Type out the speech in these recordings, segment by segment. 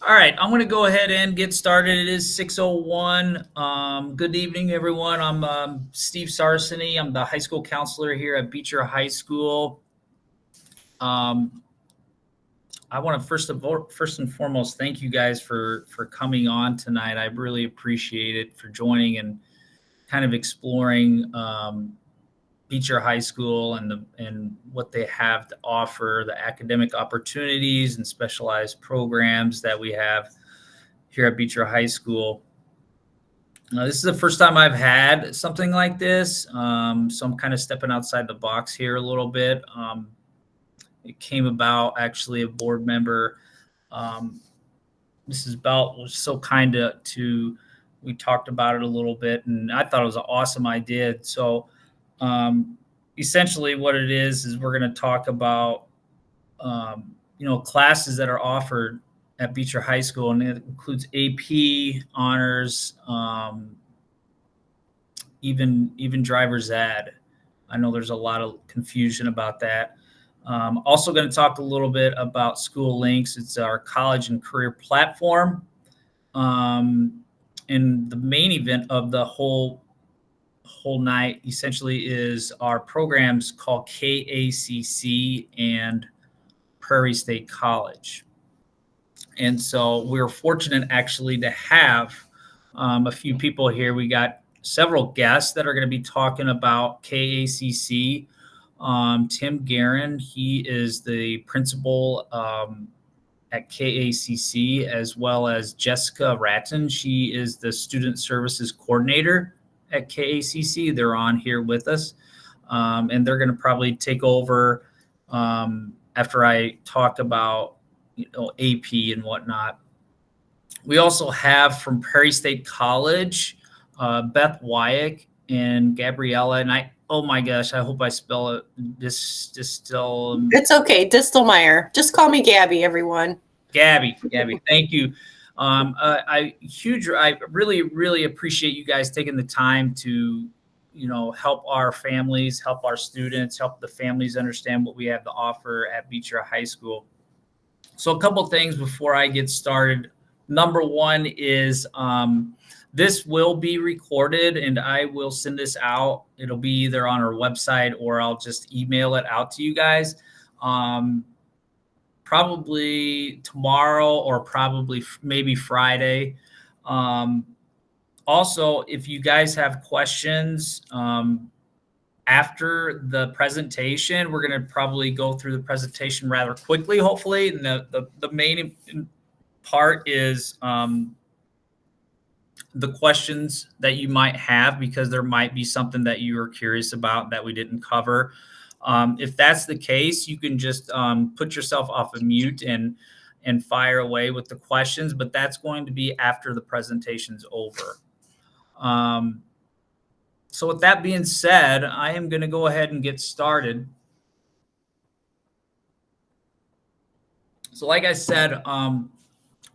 All right, I'm going to go ahead and get started. It is 6:01. Good evening, everyone. I'm Steve Sarseny. I'm the high school counselor here at Beecher High School. Um, I want to first and foremost thank you guys for coming on tonight. I really appreciate it for joining and kind of exploring Beecher High School and what they have to offer, the academic opportunities and specialized programs that we have here at Beecher High School. This is the first time I've had something like this, so I'm kind of stepping outside the box here a little bit. It came about actually a board member, um, Mrs. Belt, was so kind to we talked about it a little bit, and I thought it was an awesome idea. So, um, essentially, what it is we're going to talk about classes that are offered at Beecher High School, and it includes AP, honors, even driver's ed. I know there's a lot of confusion about that. Also, going to talk a little bit about School Links. It's our college and career platform. Um, and the main event of the whole night essentially is our programs called KACC and Prairie State College. And so we're fortunate actually to have a few people here. We got several guests that are going to be talking about KACC. Tim Guerin, he is the principal at KACC, as well as Jessica Ratton. She is the student services coordinator at KACC. They're on here with us, and they're going to probably take over after I talk about AP and whatnot. We also have from Prairie State College, Beth Wyack and Gabriella. And oh my gosh, I hope I spell it still. It's okay, Distelmeyer. Just call me Gabby, everyone. Gabby, thank you. I really appreciate you guys taking the time to, help our families, help our students, help the families understand what we have to offer at Beecher High School. So a couple things before I get started. Number one is this will be recorded and I will send this out. It'll be either on our website or I'll just email it out to you guys. Probably tomorrow or probably maybe Friday. Also, if you guys have questions, after the presentation, we're going to probably go through the presentation rather quickly, hopefully. And the main part is the questions that you might have, because there might be something that you are curious about that we didn't cover. If that's the case, you can just put yourself off of mute and fire away with the questions, but that's going to be after the presentation's over. So with that being said, I am going to go ahead and get started. So like I said,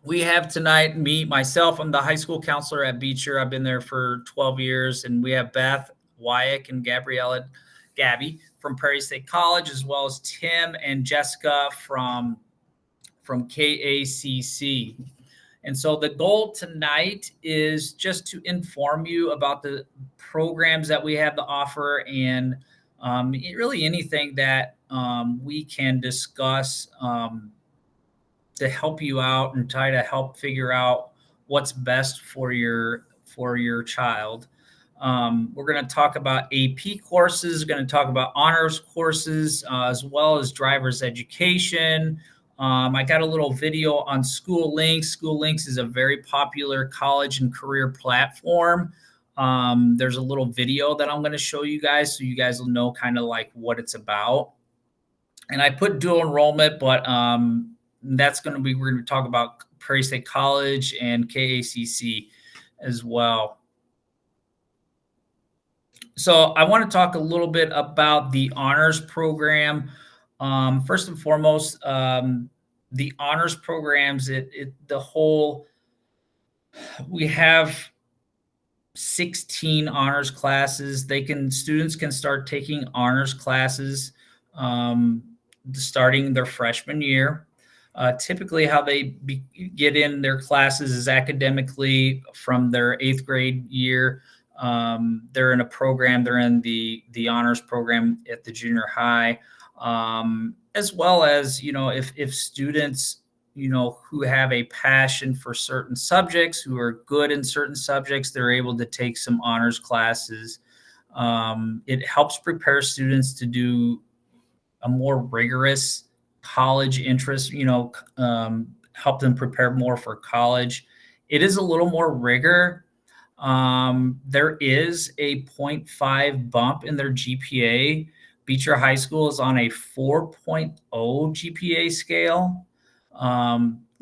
we have tonight myself, I'm the high school counselor at Beecher. I've been there for 12 years. And we have Beth Wyack and Gabby from Prairie State College, as well as Tim and Jessica from KACC. And so the goal tonight is just to inform you about the programs that we have to offer and really anything that we can discuss to help you out and try to help figure out what's best for your child. We're going to talk about AP courses, we're going to talk about honors courses, as well as driver's education. I got a little video on School Links. School Links is a very popular college and career platform. There's a little video that I'm going to show you guys so you guys will know kind of like what it's about. And I put dual enrollment, but we're going to talk about Prairie State College and KACC as well. So I want to talk a little bit about the honors program. First and foremost, the honors programs, we have 16 honors classes. Students can start taking honors classes starting their freshman year. Typically, how they get in their classes is academically from their 8th grade year. They're in a program. They're in the honors program at the junior high, as well as, if students, who have a passion for certain subjects, who are good in certain subjects, they're able to take some honors classes. It helps prepare students to do a more rigorous college interest, help them prepare more for college. It is a little more rigor. There is a 0.5 bump in their GPA. Beecher High School is on a 4.0 GPA scale.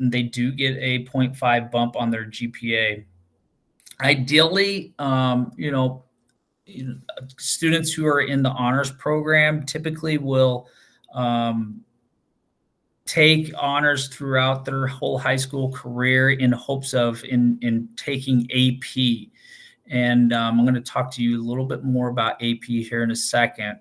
They do get a 0.5 bump on their GPA. Ideally, students who are in the honors program typically will take honors throughout their whole high school career in hopes of in taking AP. And I'm going to talk to you a little bit more about AP here in a second.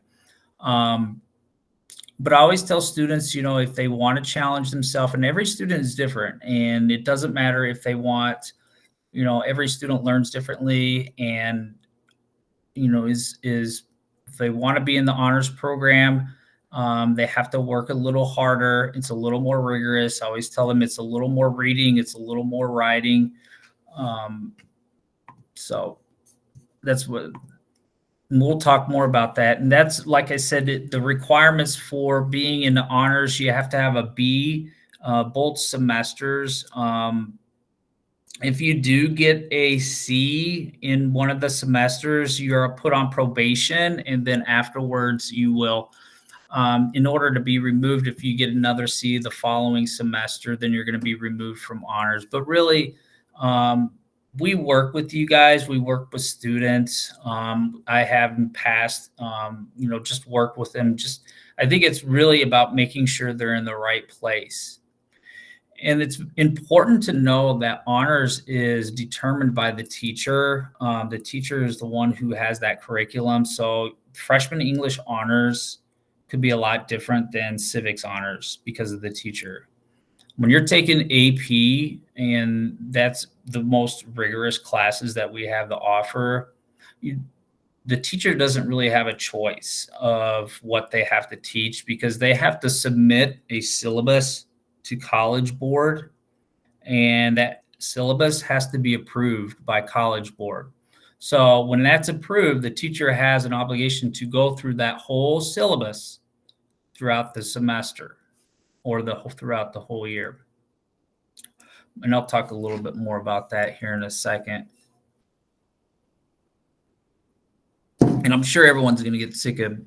But I always tell students, if they want to challenge themselves, and every student is different, and it doesn't matter if they want, every student learns differently, and is if they want to be in the honors program, they have to work a little harder. It's a little more rigorous. I always tell them it's a little more reading, it's a little more writing. So that's what we'll talk more about that. And that's, like I said, the requirements for being in the honors, you have to have a B both semesters. If you do get a C in one of the semesters, you're put on probation, and then afterwards you will, in order to be removed, if you get another C the following semester, then you're going to be removed from honors. But really, we work with you guys. We work with students. I have in past, just work with them. I think it's really about making sure they're in the right place. And it's important to know that honors is determined by the teacher. The teacher is the one who has that curriculum. So freshman English honors could be a lot different than civics honors because of the teacher. When you're taking AP, and that's the most rigorous classes that we have to offer, the teacher doesn't really have a choice of what they have to teach, because they have to submit a syllabus to College Board, and that syllabus has to be approved by College Board. So when that's approved, the teacher has an obligation to go through that whole syllabus throughout the semester, or throughout the whole year. And I'll talk a little bit more about that here in a second. And I'm sure everyone's going to get sick of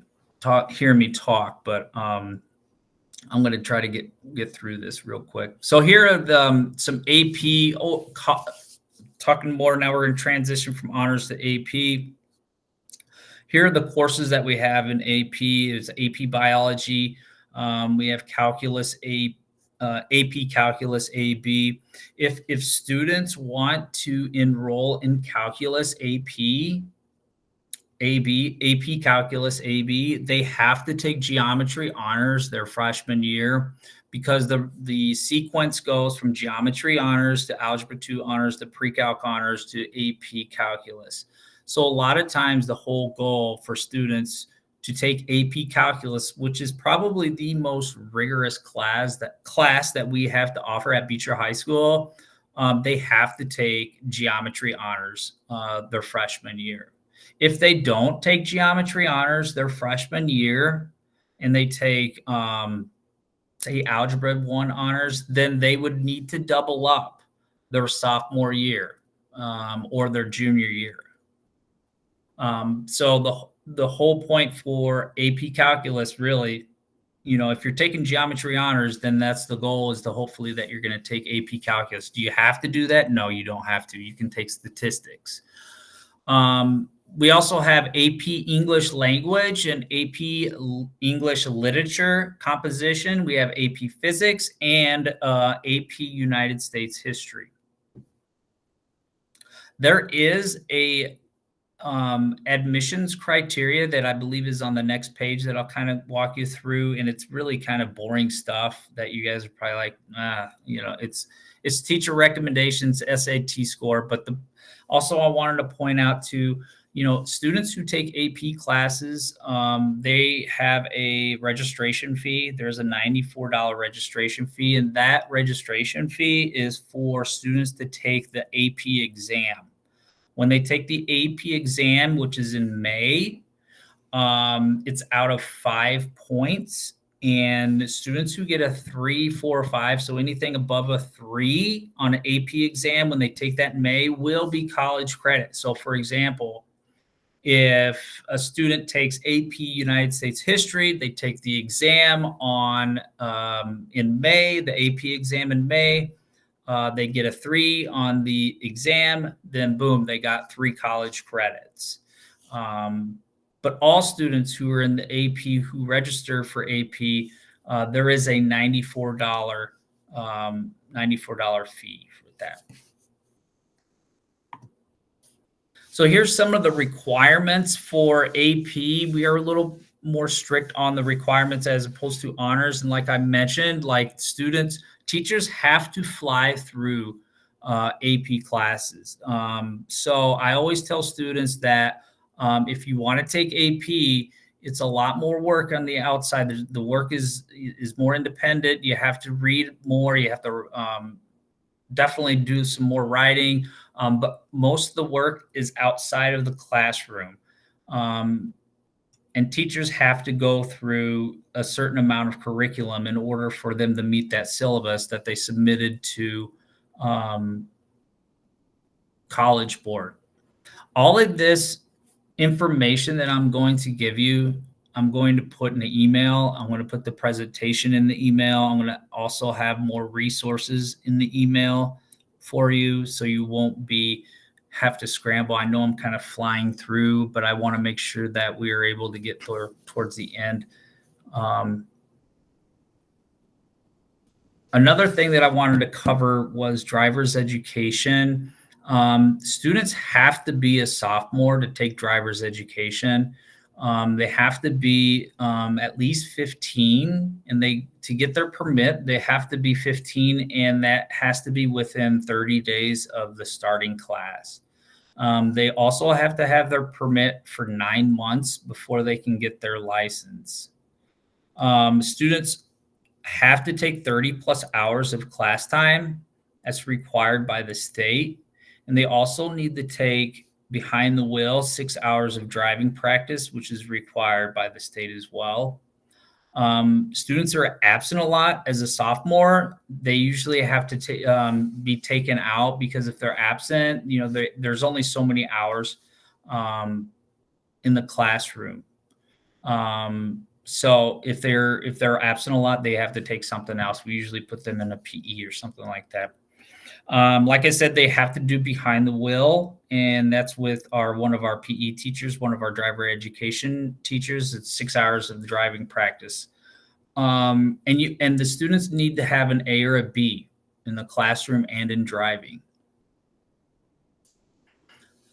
hearing me talk, but I'm going to try to get through this real quick. So here are some AP. Talking more now, we're going to transition from honors to AP. Here are the courses that we have in AP. It's AP Biology. We have Calculus AP Calculus AB. If students want to enroll in Calculus AP Calculus AB, they have to take geometry honors their freshman year, because the sequence goes from geometry honors to algebra 2 honors to pre-calc honors to AP Calculus. So a lot of times the whole goal for students to take AP Calculus, which is probably the most rigorous class that we have to offer at Beecher High School, they have to take geometry honors their freshman year. If they don't take geometry honors their freshman year, and they take, say, algebra 1 honors, then they would need to double up their sophomore year or their junior year. So the whole point for AP Calculus, really, if you're taking geometry honors, then that's the goal, is to hopefully that you're going to take AP Calculus. Do you have to do that? No, you don't have to. You can take statistics. We also have AP English Language and AP English Literature Composition. We have AP Physics and AP United States History. There is a admissions criteria that I believe is on the next page that I'll kind of walk you through. And it's really kind of boring stuff that you guys are probably like, it's teacher recommendations, SAT score. But also I wanted to point out to, students who take AP classes, they have a registration fee. There's a $94 registration fee, and that registration fee is for students to take the AP exam. When they take the AP exam, which is in May, it's out of 5 points. And students who get a 3, 4, or 5, so anything above a 3 on an AP exam, when they take that in May, will be college credit. So, for example, if a student takes AP United States history, they take the exam in May, the AP exam in May. They get a 3 on the exam, then boom, they got 3 college credits. But all students who are in the AP who register for AP, there is a $94 fee for that. So here's some of the requirements for AP. We are a little more strict on the requirements as opposed to honors. And like I mentioned, like teachers have to fly through AP classes. So I always tell students that if you want to take AP, it's a lot more work on the outside. The work is more independent. You have to read more. You have to definitely do some more writing. But most of the work is outside of the classroom. And teachers have to go through a certain amount of curriculum in order for them to meet that syllabus that they submitted to College Board. All of this information that I'm going to give you, I'm going to put in the email. I'm going to put the presentation in the email. I'm going to also have more resources in the email for you, so you won't have to scramble. I know I'm kind of flying through, but I want to make sure that we are able to get towards the end. Another thing that I wanted to cover was driver's education. Students have to be a sophomore to take driver's education. They have to be at least 15, and to get their permit, they have to be 15, and that has to be within 30 days of the starting class. They also have to have their permit for 9 months before they can get their license. Students have to take 30 plus hours of class time. That's required by the state. And they also need to take behind the wheel 6 hours of driving practice, which is required by the state as well. Students are absent a lot as a sophomore. They usually have to be taken out, because if they're absent, there's only so many hours in the classroom. So if they're absent a lot, they have to take something else. We usually put them in a PE or something like that. Like I said, they have to do behind the wheel, and that's with one of our PE teachers, one of our driver education teachers. It's 6 hours of driving practice. And the students need to have an A or a B in the classroom and in driving.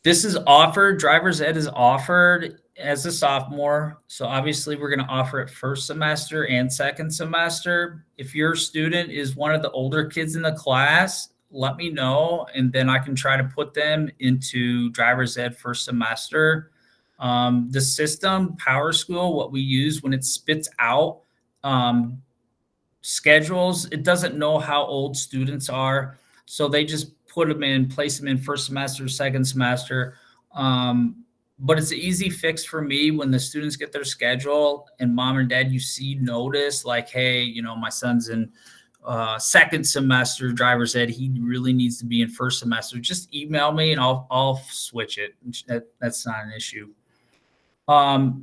This is offered, driver's ed is offered as a sophomore. So obviously we're going to offer it first semester and second semester. If your student is one of the older kids in the class, let me know, and then I can try to put them into driver's ed first semester. The system, Power School, what we use when it spits out schedules, it doesn't know how old students are. So they just place them in first semester, second semester. But it's an easy fix for me when the students get their schedule and mom and dad, notice like, hey, my son's in second semester driver's ed. He really needs to be in first semester. Just email me and I'll switch it. That's not an issue.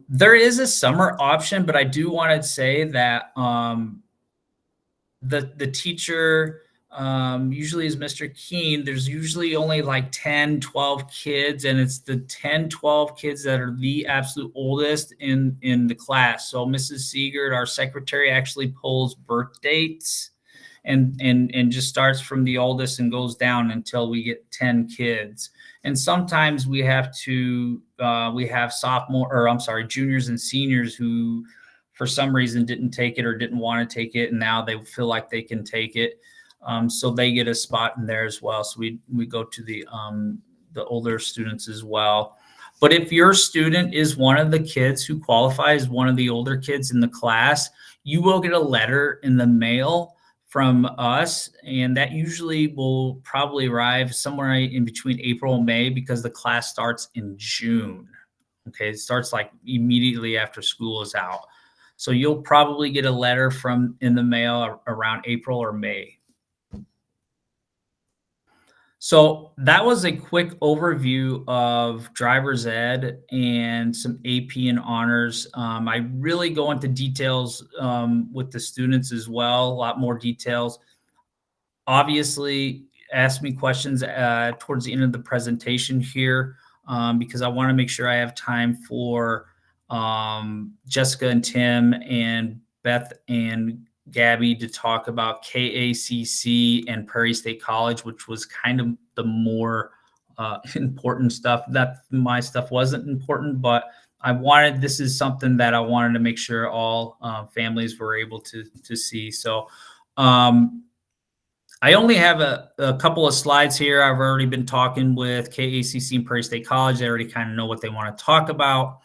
There is a summer option, but I do want to say that the teacher usually is Mr. Keene. There's usually only like 10, 12 kids, and it's the 10, 12 kids that are the absolute oldest in the class. So Mrs. Siegert, our secretary, actually pulls birth dates, and just starts from the oldest and goes down until we get 10 kids. And sometimes we have juniors and seniors who for some reason didn't take it or didn't want to take it, and now they feel like they can take it. So they get a spot in there as well. So we go to the older students as well. But if your student is one of the kids who qualifies, one of the older kids in the class, you will get a letter in the mail from us, and that usually will probably arrive somewhere in between April and May, because the class starts in June. Okay, it starts like immediately after school is out. So you'll probably get a letter in the mail around April or May. So that was a quick overview of driver's ed and some AP and honors. I really go into details with the students as well, a lot more details. Obviously, ask me questions towards the end of the presentation here, because I want to make sure I have time for Jessica and Tim and Beth and Gabby to talk about KACC and Prairie State College, which was kind of the more important stuff. That my stuff wasn't important, but this is something that I wanted to make sure all families were able to see. So I only have a couple of slides here. I've already been talking with KACC and Prairie State College. They already kind of know what they want to talk about.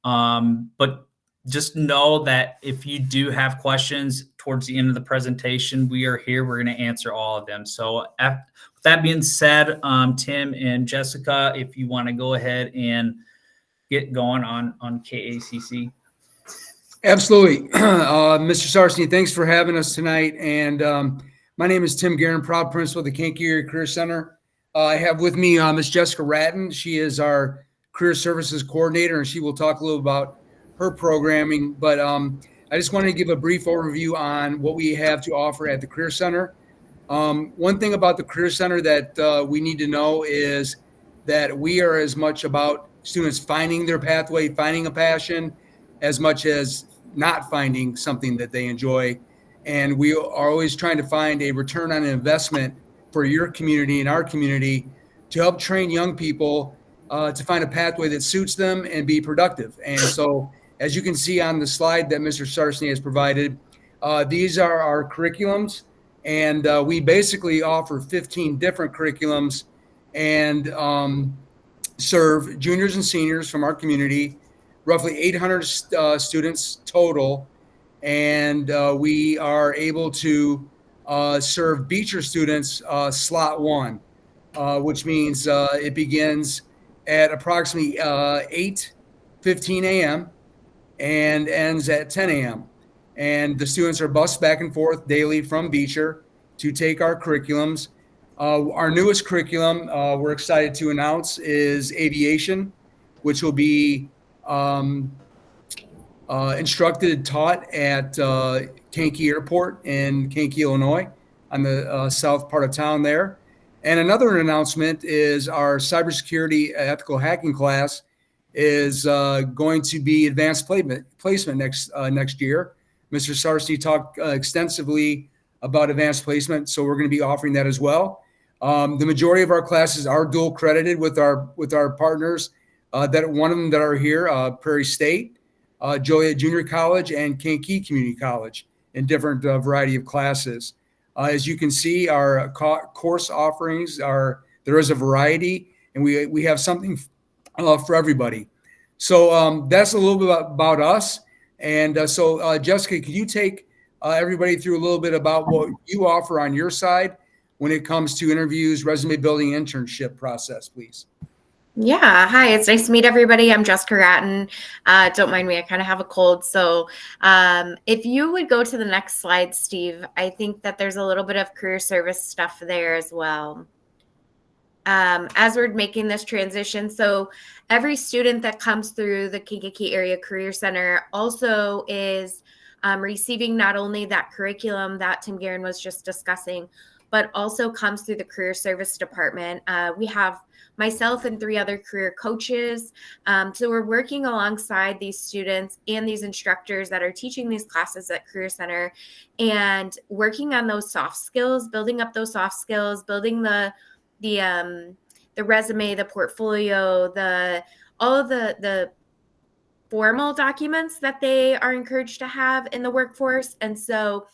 But just know that if you do have questions towards the end of the presentation, we are here. We're going to answer all of them. So with that being said, Tim and Jessica, if you want to go ahead and get going on KACC. Absolutely. Mr. Sarcini, thanks for having us tonight. And my name is Tim Guerin, proud principal of the Kankakee Area Career Center. I have with me Ms. Jessica Ratton. She is our Career Services Coordinator, and she will talk a little about her programming. But I just wanted to give a brief overview on what we have to offer at the Career Center. One thing about the Career Center that we need to know is that we are as much about students finding their pathway, finding a passion, as much as not finding something that they enjoy. And we are always trying to find a return on investment for your community and our community to help train young people to find a pathway that suits them and be productive. And so, as you can see on the slide that Mr. Sarcini has provided, these are our curriculums. And we basically offer 15 different curriculums and serve juniors and seniors from our community, roughly 800 students total. And we are able to serve Beecher students slot 1, which means it begins at approximately 8:15 a.m. and ends at 10 a.m. And the students are bused back and forth daily from Beecher to take our curriculums. Our newest curriculum we're excited to announce is aviation, which will be instructed and taught at Kankakee Airport in Kankakee, Illinois, on the south part of town there. And another announcement is our cybersecurity ethical hacking class is going to be advanced placement next year. Mr. Sarcini talked extensively about advanced placement, so we're going to be offering that as well. The majority of our classes are dual credited with our partners. That one of them that are here, Prairie State, Joliet Junior College, and Kankakee Community College, in different variety of classes. As you can see, our course offerings there is a variety, and we have something for everybody. So that's a little bit about us. And so Jessica, could you take everybody through a little bit about what you offer on your side when it comes to interviews, resume building, internship process, please? Yeah. Hi, it's nice to meet everybody. I'm Jessica Ratton. Don't mind me, I kind of have a cold. So if you would go to the next slide, Steve, I think that there's a little bit of career service stuff there as well. As we're making this transition, so every student that comes through the Kankakee Area Career Center also is receiving not only that curriculum that Tim Guerin was just discussing, but also comes through the career service department. We have myself and 3 other career coaches. So we're working alongside these students and these instructors that are teaching these classes at Career Center and working on those soft skills, building up those soft skills, building the resume, the portfolio, all of the formal documents that they are encouraged to have in the workforce. And so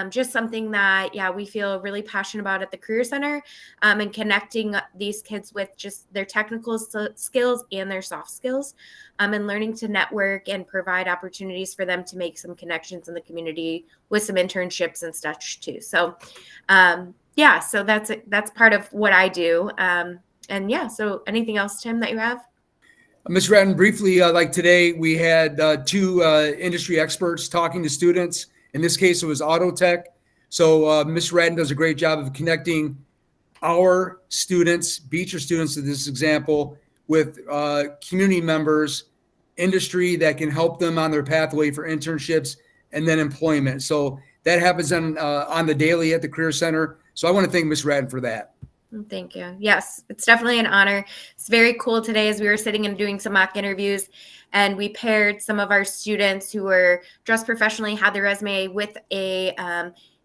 just something that, we feel really passionate about at the Career Center, and connecting these kids with just their technical skills and their soft skills, and learning to network and provide opportunities for them to make some connections in the community with some internships and such too. So, so that's part of what I do. So anything else, Tim, that you have? Ms. Ratton, briefly, like today, we had 2 industry experts talking to students. In this case, it was auto tech. So Ms. Ratton does a great job of connecting our students, Beecher students in this example, with community members, industry that can help them on their pathway for internships and then employment. So that happens on the daily at the Career Center. So I want to thank Ms. Ratton for that. Thank you. Yes, it's definitely an honor. It's very cool today as we were sitting and doing some mock interviews, and we paired some of our students who were dressed professionally, had their resume with a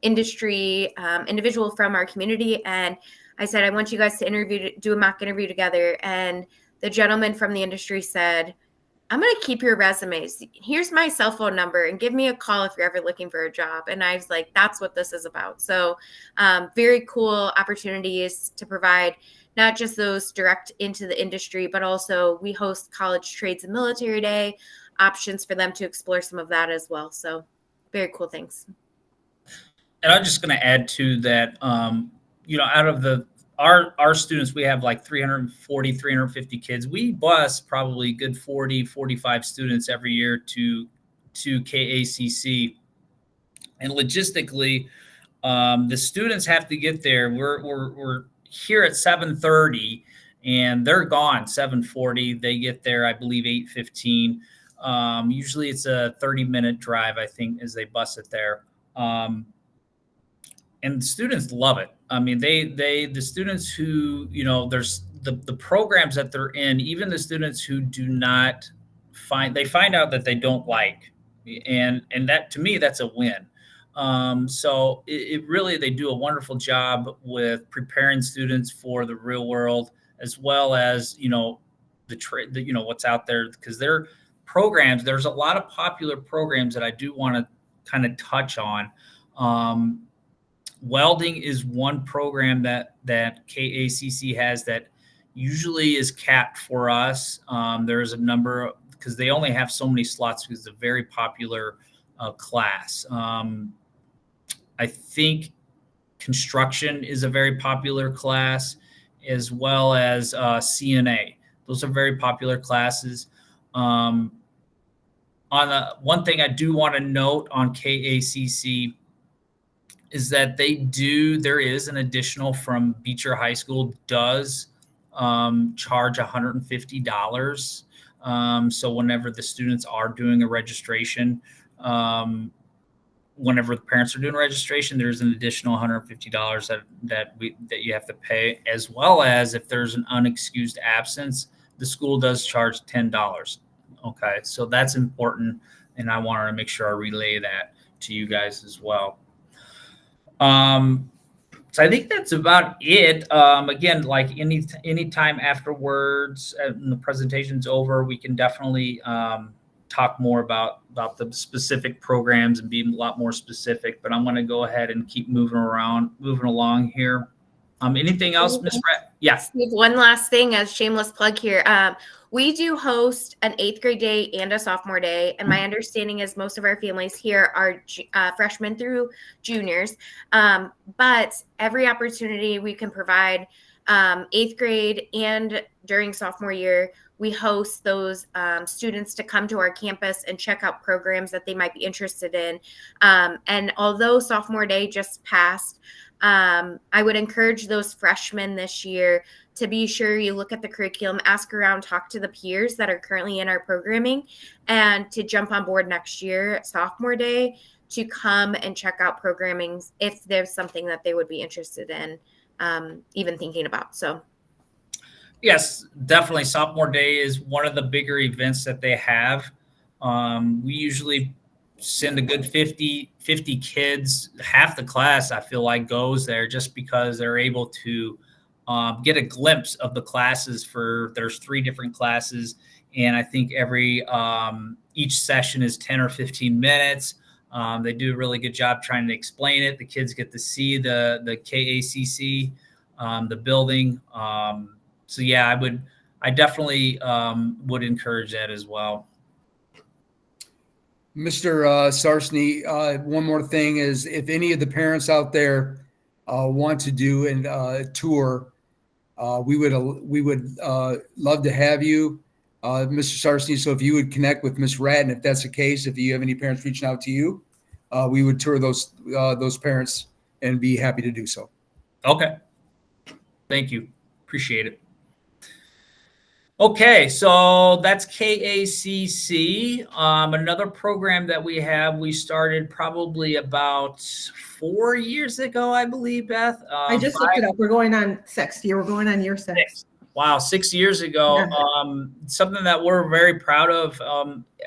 industry individual from our community. And I said, I want you guys to do a mock interview together. And the gentleman from the industry said, I'm going to keep your resumes. Here's my cell phone number and give me a call if you're ever looking for a job. And I was like, that's what this is about. So very cool opportunities to provide not just those direct into the industry, but also we host College Trades and Military Day, options for them to explore some of that as well. So very cool things. And I'm just going to add to that, out of our students, we have like 340, 350 kids. We bus probably a good 40, 45 students every year to KACC. And logistically, the students have to get there. We're here at 7:30 and they're gone 7:40. They get there, I believe, 8:15. Usually it's a 30-minute drive, I think, as they bus it there. And the students love it. I mean, the students who, there's the programs that they're in, even the students who do not find out that they don't like. And that, to me, that's a win. So it really, they do a wonderful job with preparing students for the real world, as well as, the trade, what's out there, because their programs, there's a lot of popular programs that I do want to kind of touch on. Welding is one program that KACC has that usually is capped for us. There's a number, because they only have so many slots, because it's a very popular class. I think construction is a very popular class, as well as CNA. Those are very popular classes. One thing I do want to note on KACC is that there is an additional from Beecher High School does charge $150. So whenever the students are doing a registration, whenever the parents are doing registration, there's an additional $150 that you have to pay, as well as if there's an unexcused absence, the school does charge $10. Okay, so that's important, and I wanted to make sure I relay that to you guys as well. So I think that's about it. Again, like any time afterwards, and the presentation's over, we can definitely talk more about the specific programs and be a lot more specific. But I'm going to go ahead and keep moving along here. Anything else, Ms. Brett? Yes. One last thing, as shameless plug here. We do host an 8th grade day and a sophomore day. And my understanding is most of our families here are freshmen through juniors. But every opportunity we can provide 8th grade and during sophomore year, we host those students to come to our campus and check out programs that they might be interested in. And although sophomore day just passed, I would encourage those freshmen this year to be sure you look at the curriculum, ask around, talk to the peers that are currently in our programming, and to jump on board next year, sophomore day, to come and check out programming if there's something that they would be interested in, even thinking about. So. Yes, definitely. Sophomore Day is one of the bigger events that they have. We usually send a good 50 kids. Half the class, I feel like, goes there just because they're able to get a glimpse of the classes. There's 3 different classes, and I think each session is 10 or 15 minutes. They do a really good job trying to explain it. The kids get to see the KACC, the building. So yeah, I definitely would encourage that as well. Mr. Sarsny, one more thing is if any of the parents out there want to do a tour, we would love to have you, Mr. Sarsny. So if you would connect with Ms. Radden, if that's the case, if you have any parents reaching out to you, we would tour those parents and be happy to do so. Okay. Thank you. Appreciate it. Okay, so that's KACC. Another program that we started probably about 4 years ago, I believe, Beth. I just looked it up. We're going on 6. We're going on year 6. Wow, 6 years ago. Yeah. Something that we're very proud of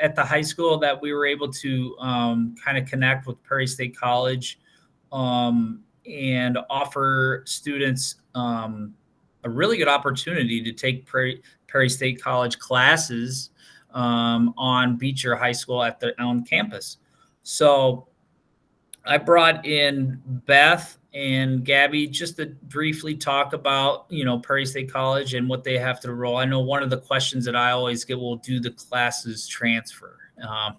at the high school, that we were able to kind of connect with Prairie State College and offer students a really good opportunity to take Prairie State College classes on Beecher High School at their own campus. So I brought in Beth and Gabby just to briefly talk about, Prairie State College and what they have to roll. I know one of the questions that I always get, will do the classes transfer?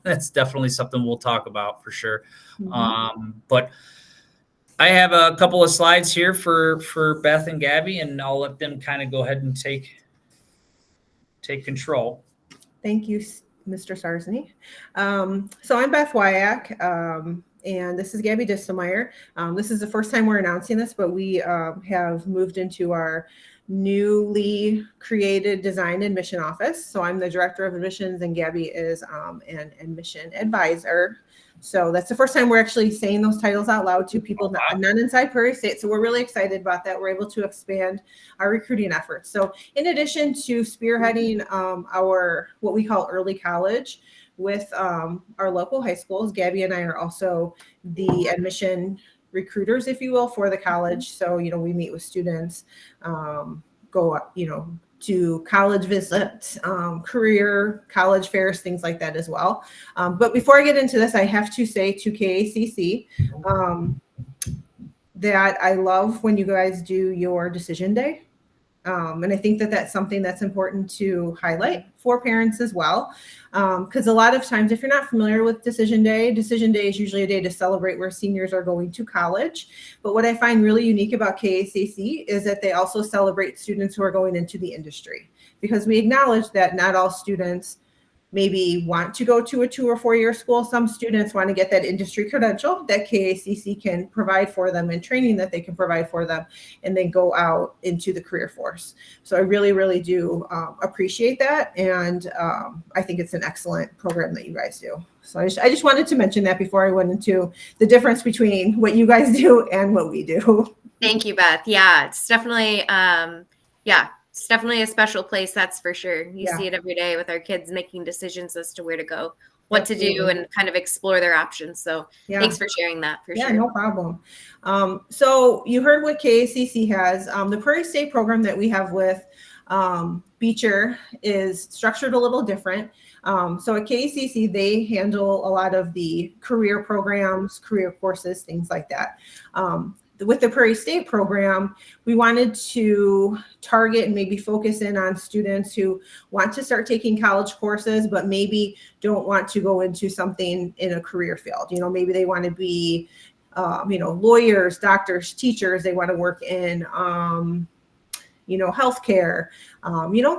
That's definitely something we'll talk about for sure. Mm-hmm. But I have a couple of slides here for Beth and Gabby, and I'll let them kind of go ahead and take control. Thank you, Mr. Sarsny. So I'm Beth Wyack, and this is Gabby Distelmeyer. This is the first time we're announcing this, but we have moved into our newly created design and mission office. So I'm the director of admissions, and Gabby is an admission advisor. So that's the first time we're actually saying those titles out loud to people not inside Prairie State. So we're really excited about that. We're able to expand our recruiting efforts. So in addition to spearheading our what we call early college with our local high schools, Gabby and I are also the admission recruiters, if you will, for the college. So, we meet with students, go up, to college visits, career college fairs, things like that as well. But before I get into this, I have to say to KACC that I love when you guys do your decision day. And I think that that's something that's important to highlight for parents as well. Because a lot of times, if you're not familiar with Decision Day is usually a day to celebrate where seniors are going to college. But what I find really unique about KACC is that they also celebrate students who are going into the industry, because we acknowledge that not all students maybe want to go to a 2 or 4 year school. Some students want to get that industry credential that KACC can provide for them, and training that they can provide for them, and then go out into the career force. So I really, really do appreciate that. And I think it's an excellent program that you guys do. So I just wanted to mention that before I went into the difference between what you guys do and what we do. Thank you, Beth. Yeah, it's definitely, it's definitely a special place, that's for sure. You see it every day with our kids making decisions as to where to go, what to do, and kind of explore their options. So thanks for sharing that, for sure. Yeah, no problem. So you heard what KACC has. The Prairie State program that we have with Beecher is structured a little different. So at KACC, they handle a lot of the career programs, career courses, things like that. With the Prairie State program, we wanted to target and maybe focus in on students who want to start taking college courses, but maybe don't want to go into something in a career field. Maybe they want to be, lawyers, doctors, teachers. They want to work in, healthcare.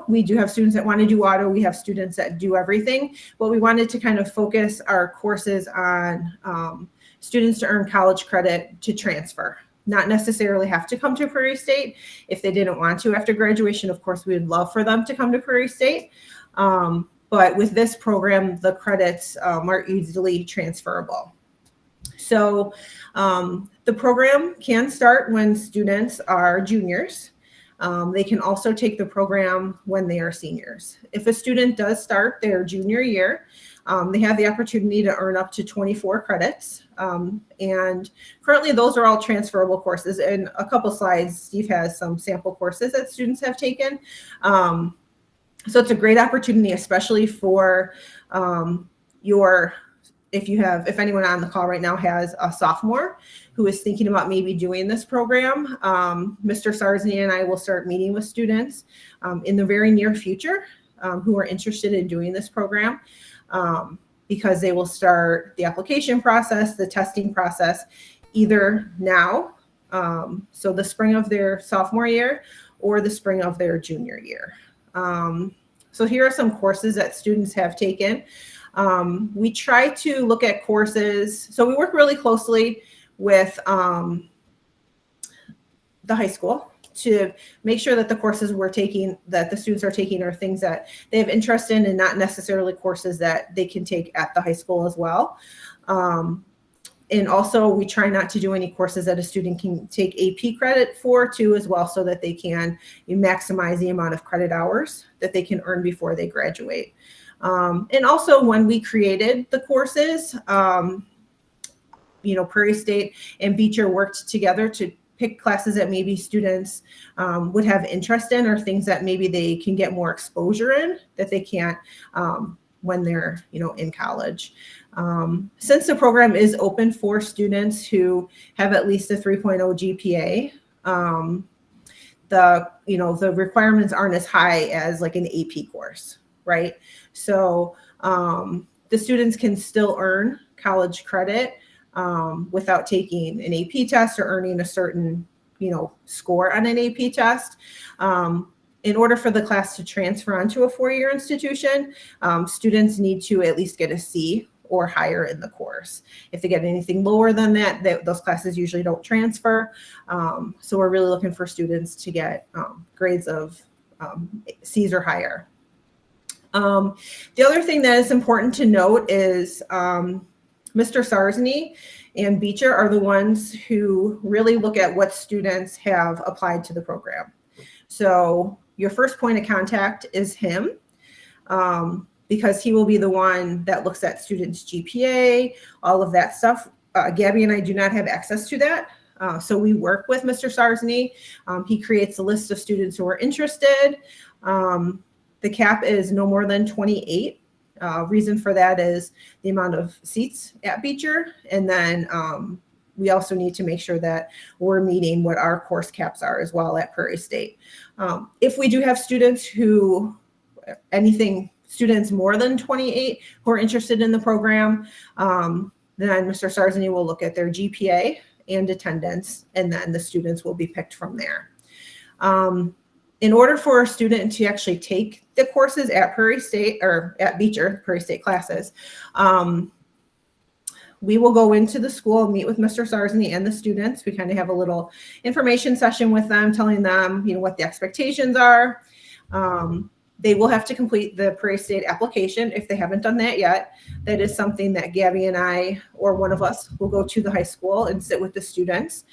We do have students that want to do auto. We have students that do everything, but we wanted to kind of focus our courses on students to earn college credit to transfer. Not necessarily have to come to Prairie State. If they didn't want to after graduation, of course, we would love for them to come to Prairie State. But with this program, the credits are easily transferable. So the program can start when students are juniors. They can also take the program when they are seniors. If a student does start their junior year, they have the opportunity to earn up to 24 credits. And currently those are all transferable courses. In a couple slides, Steve has some sample courses that students have taken. So it's a great opportunity, especially for if anyone on the call right now has a sophomore who is thinking about maybe doing this program, Mr. Sarsny and I will start meeting with students in the very near future who are interested in doing this program, because they will start the application process, the testing process, either now, so the spring of their sophomore year, or the spring of their junior year. So here are some courses that students have taken. We try to look at courses. So we work really closely with the high school to make sure that the courses that the students are taking are things that they have interest in, and not necessarily courses that they can take at the high school as well. And also we try not to do any courses that a student can take AP credit for too as well, so that they can maximize the amount of credit hours that they can earn before they graduate. And also when we created the courses, Prairie State and Beecher worked together to pick classes that maybe students would have interest in, or things that maybe they can get more exposure in that they can't when they're in college. Since the program is open for students who have at least a 3.0 GPA, the requirements aren't as high as like an AP course, right? So the students can still earn college credit without taking an AP test or earning a certain score on an AP test. In order for the class to transfer onto a four-year institution, students need to at least get a C or higher in the course. If they get anything lower than that, those classes usually don't transfer. So we're really looking for students to get grades of C's or higher. The other thing that is important to note is Mr. Sarsny and Beecher are the ones who really look at what students have applied to the program. So your first point of contact is him, because he will be the one that looks at students' GPA, all of that stuff. Gabby and I do not have access to that. So we work with Mr. Sarsny. He creates a list of students who are interested. The cap is no more than 28. Reason for that is the amount of seats at Beecher. And then we also need to make sure that we're meeting what our course caps are as well at Prairie State. If we do have students students more than 28 who are interested in the program, then Mr. Sarsny will look at their GPA and attendance, and then the students will be picked from there. In order for a student to actually take the courses at Prairie State or at Beecher, Prairie State classes, we will go into the school, meet with Mr. Sarsny and the students. We kind of have a little information session with them, telling them, what the expectations are. They will have to complete the Prairie State application if they haven't done that yet. That is something that Gabby and I, or one of us, will go to the high school and sit with the students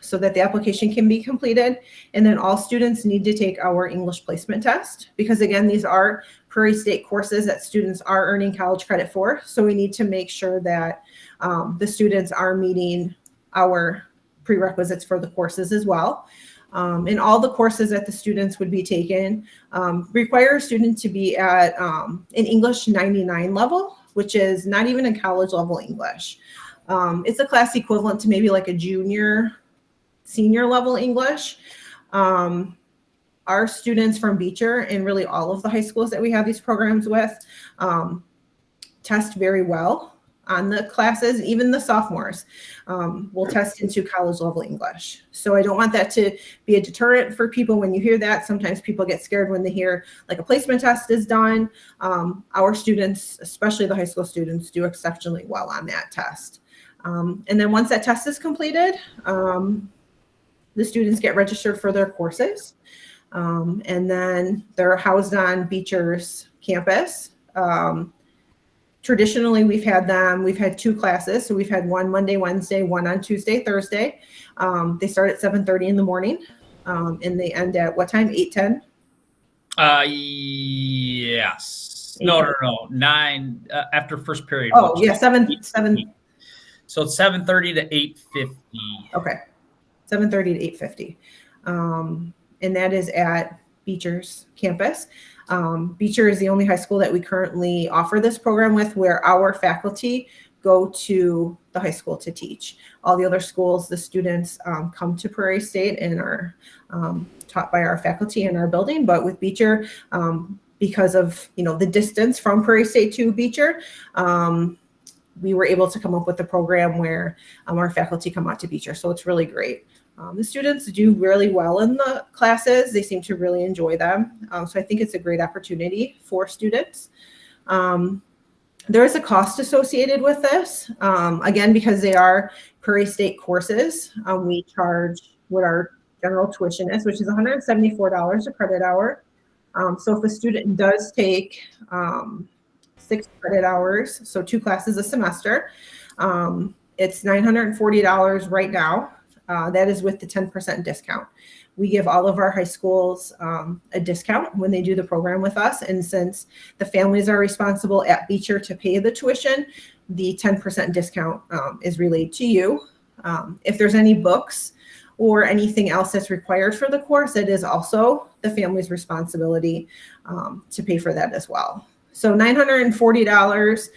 so that the application can be completed. And then all students need to take our English placement test, because again, these are Prairie State courses that students are earning college credit for. So we need to make sure that the students are meeting our prerequisites for the courses as well. And all the courses that the students would be taking require a student to be at an English 99 level, which is not even a college level English. It's a class equivalent to maybe like a senior level English. Our students from Beecher and really all of the high schools that we have these programs with test very well on the classes. Even the sophomores will test into college level English. So I don't want that to be a deterrent for people when you hear that. Sometimes people get scared when they hear like a placement test is done. Our students, especially the high school students, do exceptionally well on that test. And then once that test is completed, the students get registered for their courses. And then they're housed on Beecher's campus. Traditionally, we've had 2 classes. So we've had one Monday, Wednesday, one on Tuesday, Thursday. They start at 7:30 in the morning, and they end at what time? 8:10? Yes. No. 9 after first period. Oh, yeah, 7. So it's 7:30 to 8:50. Okay, 7:30 to 8:50. And that is at Beecher's campus. Beecher is the only high school that we currently offer this program with, where our faculty go to the high school to teach. All the other schools, the students come to Prairie State and are taught by our faculty in our building. But with Beecher, because of the distance from Prairie State to Beecher, we were able to come up with a program where our faculty come out to Beecher. So it's really great. The students do really well in the classes. They seem to really enjoy them. So I think it's a great opportunity for students. There is a cost associated with this. Again, because they are Prairie State courses, we charge what our general tuition is, which is $174 a credit hour. So if a student does take 6 credit hours, so 2 classes a semester, it's $940 right now. That is with the 10% discount. We give all of our high schools a discount when they do the program with us. And since the families are responsible at Beecher to pay the tuition, the 10% discount is relayed to you. If there's any books or anything else that's required for the course, it is also the family's responsibility to pay for that as well. So $940.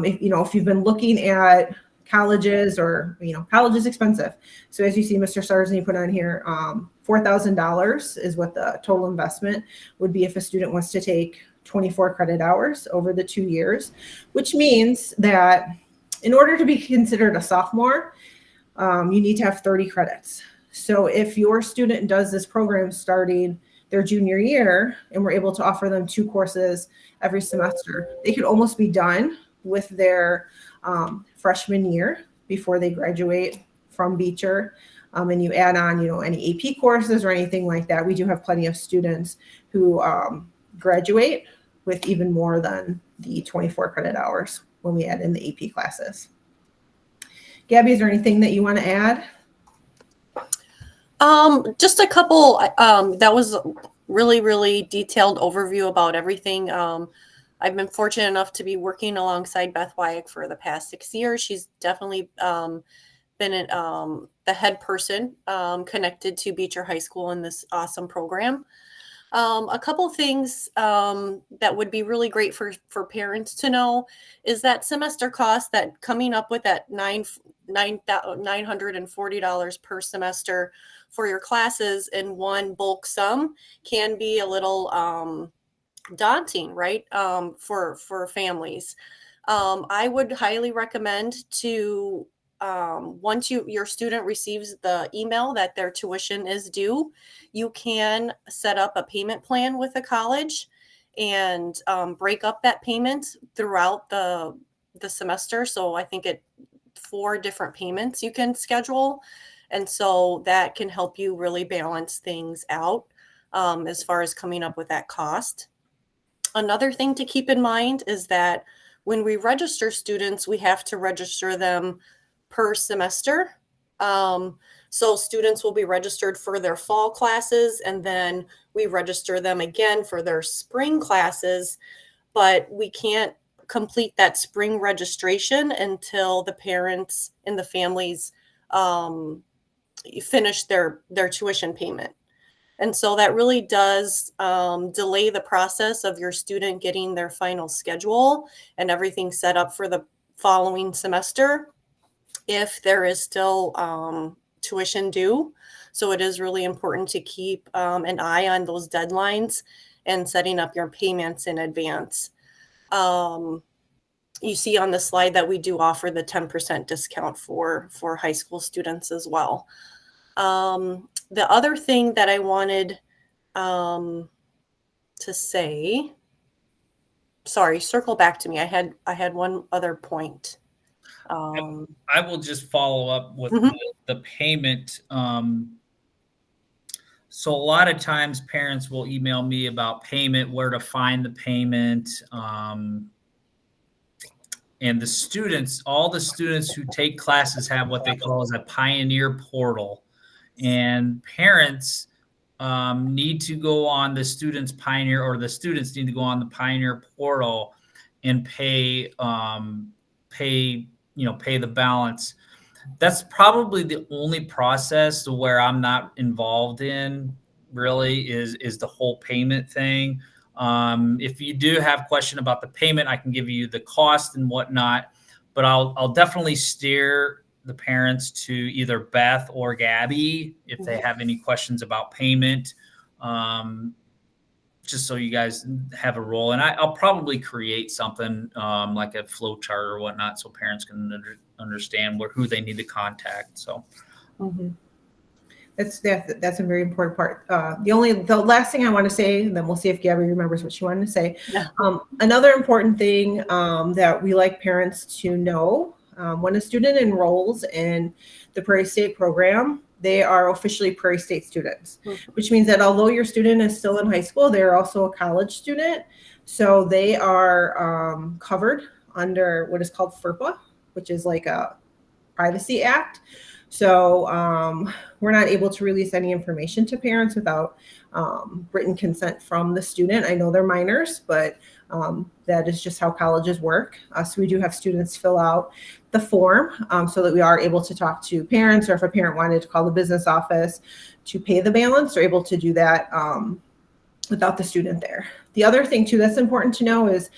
If you've been looking at colleges, or college is expensive. So as you see, Mr. Sarsny put on here, $4,000 is what the total investment would be if a student wants to take 24 credit hours over the 2 years, which means that in order to be considered a sophomore, you need to have 30 credits. So if your student does this program starting their junior year, and we're able to offer them 2 courses every semester, they could almost be done with their freshman year before they graduate from Beecher. And you add on, any AP courses or anything like that. We do have plenty of students who graduate with even more than the 24 credit hours when we add in the AP classes. Gabby, is there anything that you want to add? Just a couple. That was really, really detailed overview about everything. I've been fortunate enough to be working alongside Beth Wyack for the past 6 years. She's definitely been the head person connected to Beecher High School in this awesome program. A couple things that would be really great for parents to know is that semester cost, that coming up with that $940 per semester for your classes in one bulk sum can be a little daunting, right? For families. I would highly recommend to once your student receives the email that their tuition is due, you can set up a payment plan with a college and break up that payment throughout the semester. So I think 4 different payments you can schedule. And so that can help you really balance things out as far as coming up with that cost. Another thing to keep in mind is that when we register students, we have to register them per semester. So students will be registered for their fall classes, and then we register them again for their spring classes, but we can't complete that spring registration until the parents and the families finish their tuition payment. And so that really does delay the process of your student getting their final schedule and everything set up for the following semester if there is still tuition due. So it is really important to keep an eye on those deadlines and setting up your payments in advance. You see on the slide that we do offer the 10% discount for high school students as well. The other thing that I wanted to say, sorry, circle back to me. I had one other point. I will just follow up with the payment. So a lot of times parents will email me about payment, where to find the payment. and the students, all the students who take classes have what they call as a pioneer portal, and parents need to go on the students pioneer, or the students need to go on the pioneer portal and pay the balance. That's probably the only process where I'm not involved in, really, is the whole payment thing. If you do have a question about the payment, I can give you the cost and whatnot, but I'll definitely steer the parents to either Beth or Gabby if they have any questions about payment, just so you guys have a role. And I'll probably create something like a flow chart or whatnot, so parents can understand who they need to contact. So that's a very important part. The last thing I want to say, and then we'll see if Gabby remembers what she wanted to say. Yeah. Another important thing that we like parents to know, when a student enrolls in the Prairie State program, they are officially Prairie State students, which means that although your student is still in high school, they're also a college student. So they are covered under what is called FERPA, which is like a Privacy Act. So we're not able to release any information to parents without written consent from the student. I know they're minors, but that is just how colleges work. So we do have students fill out the form so that we are able to talk to parents, or if a parent wanted to call the business office to pay the balance, they're able to do that without the student there. The other thing too that's important to know is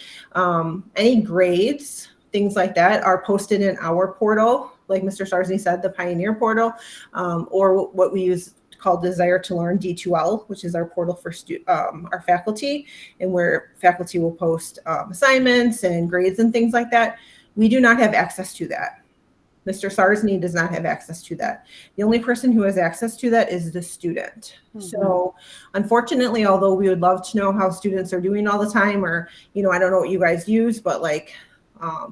any grades, things like that, are posted in our portal, like Mr. Sarsny said, the Pioneer portal, or what we use called Desire to Learn, D2L, which is our portal for our faculty, and where faculty will post assignments and grades and things like that. We do not have access to that. Mr. Sarsny does not have access to that. The only person who has access to that is the student. So unfortunately, although we would love to know how students are doing all the time, or, I don't know what you guys use, but like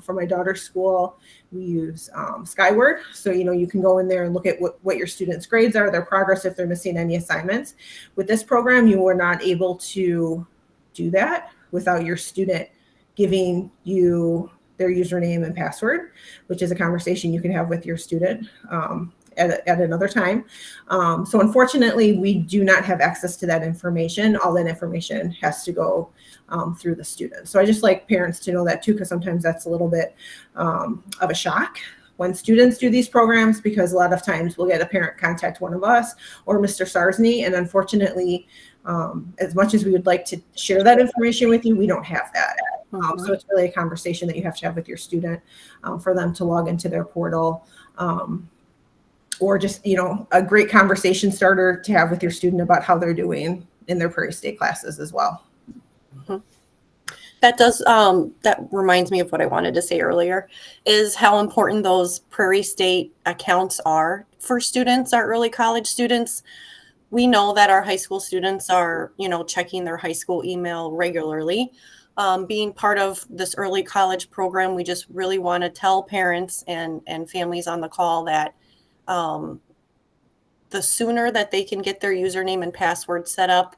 for my daughter's school, we use Skyward. So, you can go in there and look at what your students' grades are, their progress, if they're missing any assignments. With this program, you are not able to do that without your student giving you their username and password, which is a conversation you can have with your student at another time. So unfortunately, we do not have access to that information. All that information has to go through the student. So I just like parents to know that too, because sometimes that's a little bit of a shock when students do these programs, because a lot of times we'll get a parent contact one of us or Mr. Sarsny, and unfortunately, as much as we would like to share that information with you, we don't have that. So it's really a conversation that you have to have with your student for them to log into their portal, or just, a great conversation starter to have with your student about how they're doing in their Prairie State classes as well. That reminds me of what I wanted to say earlier, is how important those Prairie State accounts are for students, our early college students. We know that our high school students are, checking their high school email regularly. Being part of this early college program, we just really want to tell parents and families on the call that the sooner that they can get their username and password set up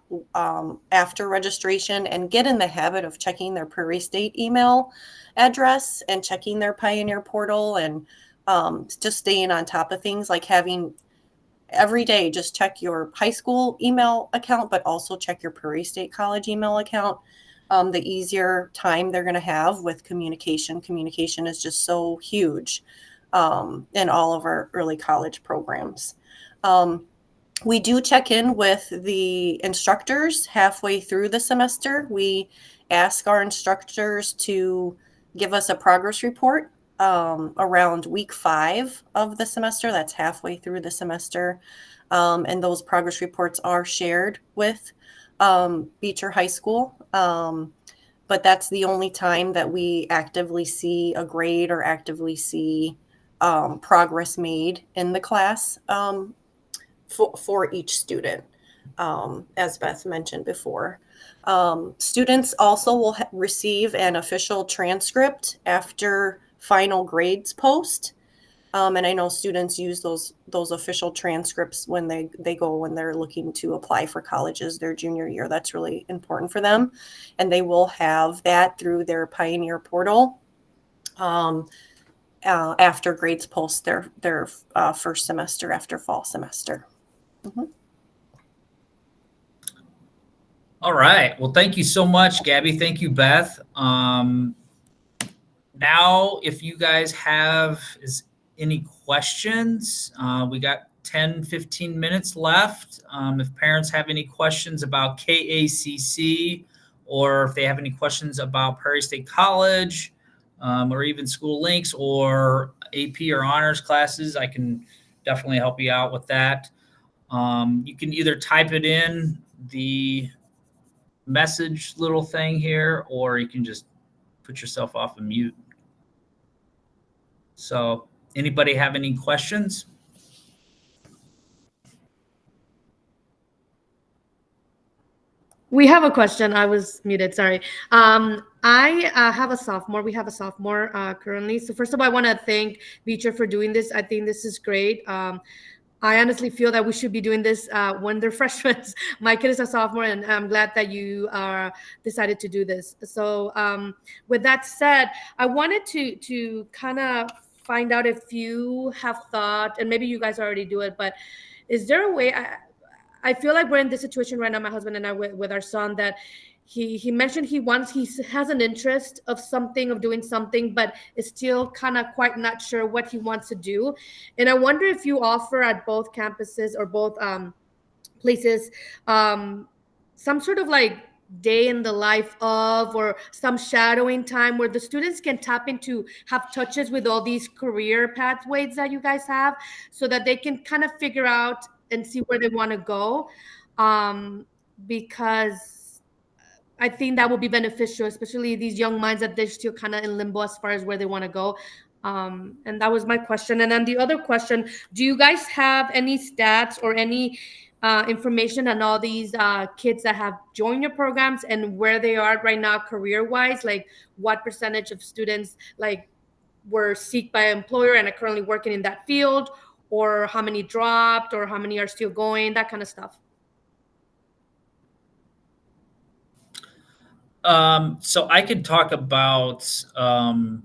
after registration, and get in the habit of checking their Prairie State email address and checking their Pioneer portal, and just staying on top of things, like having every day just check your high school email account, but also check your Prairie State College email account. The easier time they're going to have with communication. Communication is just so huge in all of our early college programs. We do check in with the instructors halfway through the semester. We ask our instructors to give us a progress report around week 5 of the semester. That's halfway through the semester. And those progress reports are shared with Beecher High School. But that's the only time that we actively see a grade or actively see progress made in the class for each student, as Beth mentioned before. Students also will receive an official transcript after final grades post. And I know students use those official transcripts when they're looking to apply for colleges their junior year. That's really important for them. And they will have that through their Pioneer portal. after grades post their first semester after fall semester. Mm-hmm. All right. Well, thank you so much, Gabby. Thank you, Beth. Now, if you guys have any questions, we got 10, 15 minutes left. If parents have any questions about KACC, or if they have any questions about Prairie State College, or even School Links or AP or honors classes, I can definitely help you out with that. You can either type it in the message little thing here, or you can just put yourself off of mute. So, anybody have any questions? We have a question. I was muted. Sorry. I have a sophomore. We have a sophomore currently. So first of all, I want to thank Beecher for doing this. I think this is great. I honestly feel that we should be doing this when they're freshmen. My kid is a sophomore, and I'm glad that you decided to do this. So with that said, I wanted to kind of find out if you have thought, and maybe you guys already do it, but is there a way? I feel like we're in this situation right now, my husband and I, with our son, that he mentioned he has an interest of doing something, but is still kind of quite not sure what he wants to do. And I wonder if you offer at both campuses or both places some sort of like day in the life of, or some shadowing time where the students can have touches with all these career pathways that you guys have, so that they can kind of figure out and see where they want to go, because I think that will be beneficial, especially these young minds that they're still kind of in limbo as far as where they want to go. And that was my question. And then the other question, do you guys have any stats or any information on all these kids that have joined your programs and where they are right now career-wise? Like what percentage of students like were sought by an employer and are currently working in that field, or how many dropped, or how many are still going, that kind of stuff. So I could talk about a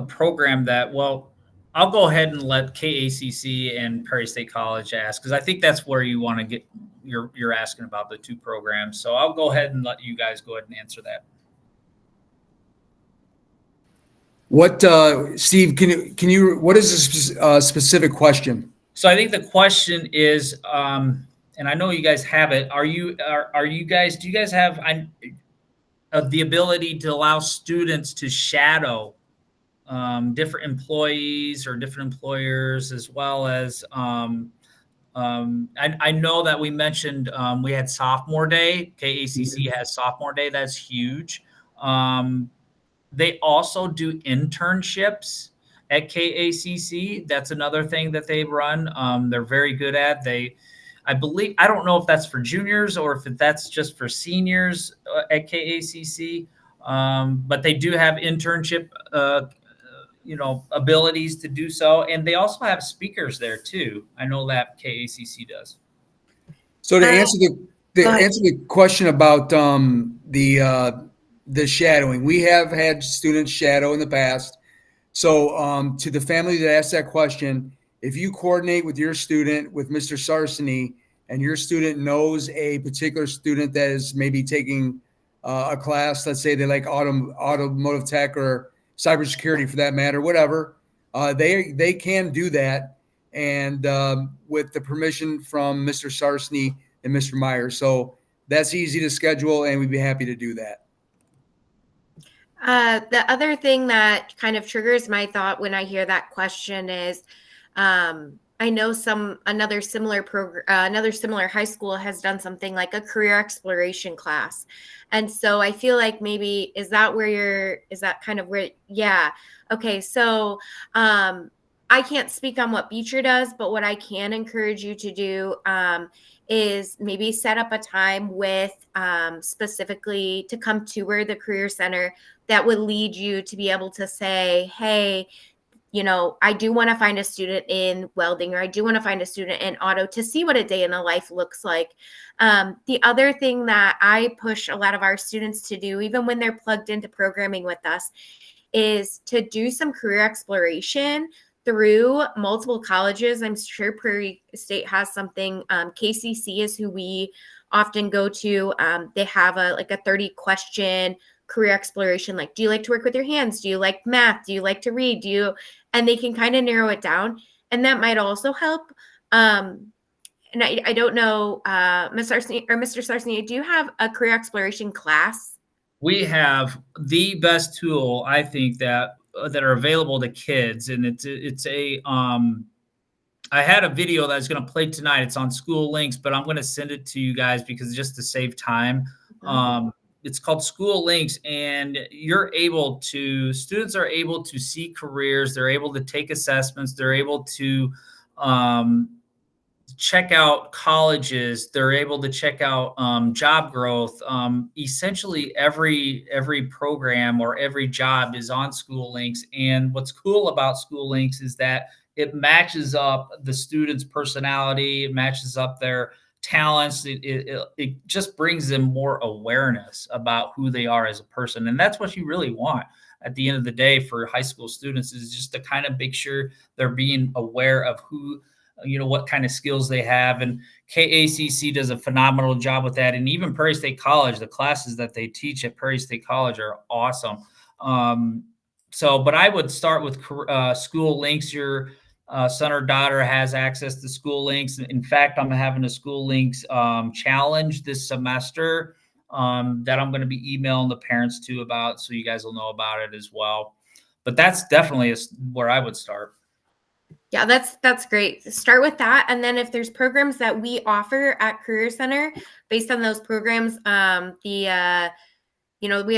program that, well, I'll go ahead and let KACC and Prairie State College ask, because I think that's where you want to get, you're asking about the two programs. So I'll go ahead and let you guys go ahead and answer that. What, Steve, can you, what is a specific question? So I think the question is, and I know you guys have it. Do you guys have the ability to allow students to shadow different employees or different employers, as well as, I know that we mentioned we had sophomore day. KACC has sophomore day. That's huge. They also do internships at KACC. That's another thing that they run. They're very good at. I believe, I don't know if that's for juniors or if that's just for seniors at KACC, but they do have internship, abilities to do so. And they also have speakers there too. I know that KACC does. So to answer the question about the shadowing, we have had students shadow in the past. So to the family that asked that question, if you coordinate with your student, with Mr. Sarseny, and your student knows a particular student that is maybe taking a class, let's say they like automotive tech or cybersecurity for that matter, whatever, they can do that, and with the permission from Mr. Sarseny and Mr. Myers. So that's easy to schedule, and we'd be happy to do that. The other thing that kind of triggers my thought when I hear that question is, I know another similar high school has done something like a career exploration class. And so I feel like maybe, is that kind of where, yeah. Okay. So, I can't speak on what Beecher does, but what I can encourage you to do, is maybe set up a time with, specifically to come tour the Career Center that would lead you to be able to say, hey, I do want to find a student in welding, or I do want to find a student in auto to see what a day in a life looks like. The other thing that I push a lot of our students to do, even when they're plugged into programming with us, is to do some career exploration through multiple colleges. I'm sure Prairie State has something. KCC is who we often go to. They have a 30 question career exploration. Like, do you like to work with your hands? Do you like math? Do you like to read? And they can kind of narrow it down. And that might also help. And I don't know, Ms. Sarsny or Mr. Sarsny, do you have a career exploration class? We have the best tool, I think, that are available to kids, and it's a I had a video that's going to play tonight. It's on School Links, but I'm going to send it to you guys because just to save time. It's called School Links, and students are able to see careers. They're able to take assessments. They're able to check out colleges. They're able to check out job growth. Essentially, every program or every job is on School Links. And what's cool about School Links is that it matches up the student's personality. It matches up their talents. It just brings them more awareness about who they are as a person. And that's what you really want at the end of the day for high school students, is just to kind of make sure they're being aware of what kind of skills they have. And KACC does a phenomenal job with that. And even Prairie State College, the classes that they teach at Prairie State College are awesome. But I would start with School Links. Your son or daughter has access to School Links. In fact, I'm having a School Links challenge this semester that I'm going to be emailing the parents to about, so you guys will know about it as well. But that's definitely where I would start. Yeah, that's great. Start with that. And then if there's programs that we offer at Career Center based on those programs, we have